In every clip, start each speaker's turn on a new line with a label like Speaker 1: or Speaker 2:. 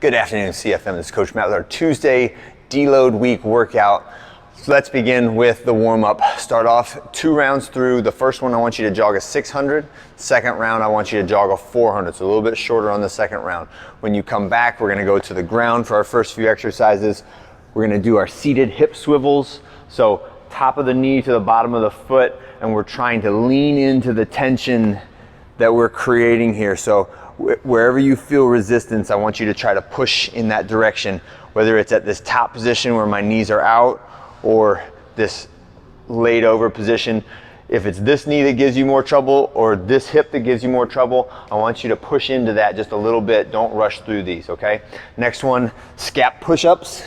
Speaker 1: Good afternoon, CFM. This is Coach Matt with our Tuesday deload week workout. So let's begin with the warm-up. Start off 2 rounds through. The first one I want you to jog a 600. Second round I want you to jog a 400. So a little bit shorter on the second round. When you come back, we're gonna go to the ground for our first few exercises. We're gonna do our seated hip swivels. So top of the knee to the bottom of the foot, and we're trying to lean into the tension that we're creating here. So wherever you feel resistance, I want you to try to push in that direction, whether it's at this top position where my knees are out or this laid over position. If it's this knee that gives you more trouble or this hip that gives you more trouble, I want you to push into that just a little bit. Don't rush through these, okay? Next one, scap push-ups.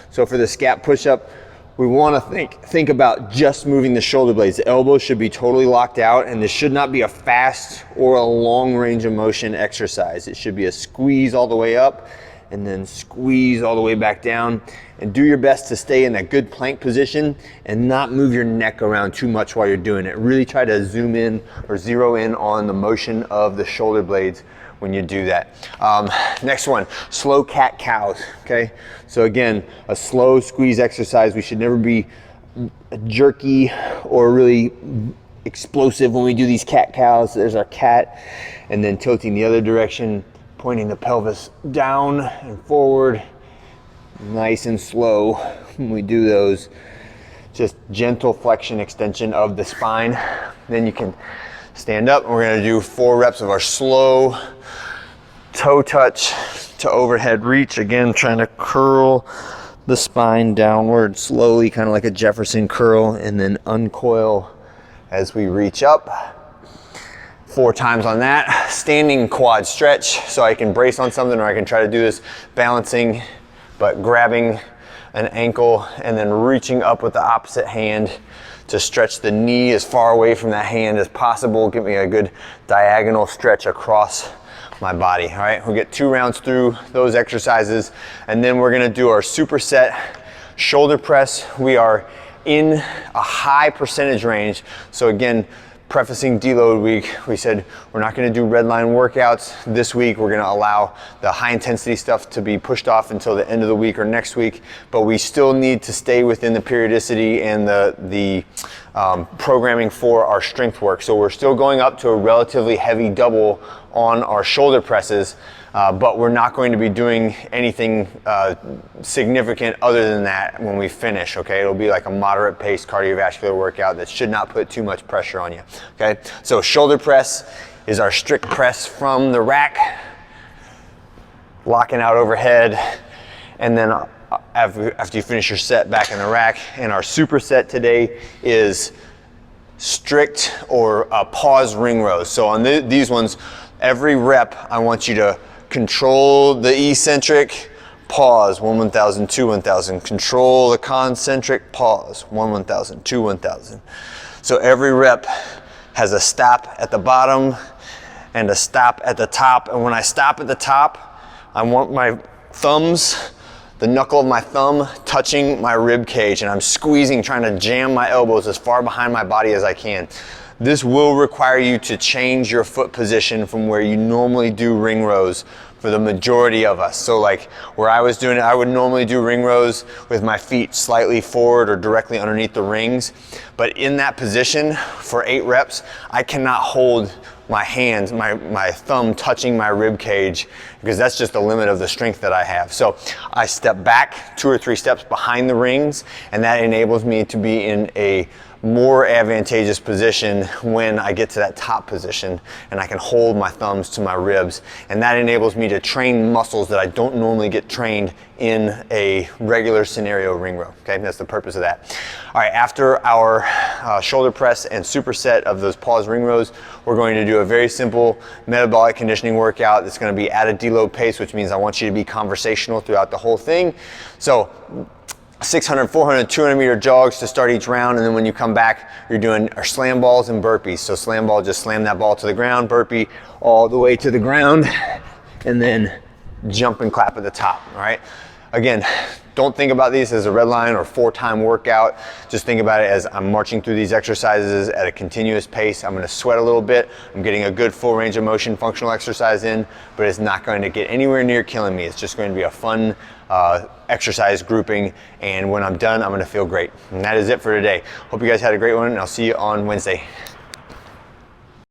Speaker 1: So for the scap push-up, we want to think about just moving the shoulder blades. The elbows should be totally locked out, and this should not be a fast or a long range of motion exercise. It should be a squeeze all the way up and then squeeze all the way back down. And do your best to stay in that good plank position and not move your neck around too much while you're doing it. Really try to zoom in or zero in on the motion of the shoulder blades when you do that. Next one, slow cat-cows, okay? So again, a slow squeeze exercise. We should never be jerky or really explosive when we do these cat-cows. There's our cat, and then tilting the other direction, pointing the pelvis down and forward, nice and slow when we do those. Just gentle flexion, extension of the spine. Then you can stand up, and we're gonna do 4 reps of our slow toe touch to overhead reach. Again, trying to curl the spine downward slowly, kind of like a Jefferson curl, and then uncoil as we reach up. 4 times on that. Standing quad stretch, so I can brace on something, or I can try to do this balancing, but grabbing an ankle and then reaching up with the opposite hand to stretch the knee as far away from that hand as possible. Give me a good diagonal stretch across my body. All right, we'll get 2 rounds through those exercises, and then we're gonna do our superset shoulder press. We are in a high percentage range. So again, prefacing deload week, we said we're not gonna do red line workouts this week. We're gonna allow the high intensity stuff to be pushed off until the end of the week or next week, but we still need to stay within the periodicity and the programming for our strength work. So we're still going up to a relatively heavy double on our shoulder presses, but we're not going to be doing anything significant other than that when we finish, okay? It'll be like a moderate pace cardiovascular workout that should not put too much pressure on you, okay? So shoulder press is our strict press from the rack, locking out overhead, and then after you finish your set, back in the rack. And our superset today is strict or pause ring rows. So on these ones, every rep, I want you to control the eccentric, pause, 1 1000, 2 1000. Control the concentric, pause, 1 1000, 2 1000. So every rep has a stop at the bottom and a stop at the top. And when I stop at the top, I want my thumbs, the knuckle of my thumb touching my rib cage, and I'm squeezing, trying to jam my elbows as far behind my body as I can. This will require you to change your foot position from where you normally do ring rows for the majority of us. So like where I was doing it, I would normally do ring rows with my feet slightly forward or directly underneath the rings. But in that position for 8 reps, I cannot hold my hands, my thumb touching my rib cage, because that's just the limit of the strength that I have. So I step back 2 or 3 steps behind the rings, and that enables me to be in a more advantageous position when I get to that top position, and I can hold my thumbs to my ribs, and that enables me to train muscles that I don't normally get trained in a regular scenario ring row. Okay, that's the purpose of that. All right, after our shoulder press and superset of those pause ring rows, we're going to do a very simple metabolic conditioning workout that's going to be at a deload pace, which means I want you to be conversational throughout the whole thing. So 600, 400, 200 meter jogs to start each round, and then when you come back, you're doing our slam balls and burpees. So slam ball, just slam that ball to the ground, burpee all the way to the ground, and then jump and clap at the top, all right? Again, don't think about these as a red line or 4-time workout. Just think about it as I'm marching through these exercises at a continuous pace. I'm gonna sweat a little bit. I'm getting a good full range of motion functional exercise in, but it's not going to get anywhere near killing me. It's just going to be a fun exercise grouping, and when I'm done, I'm gonna feel great. And that is it for today. Hope you guys had a great one, and I'll see you on Wednesday.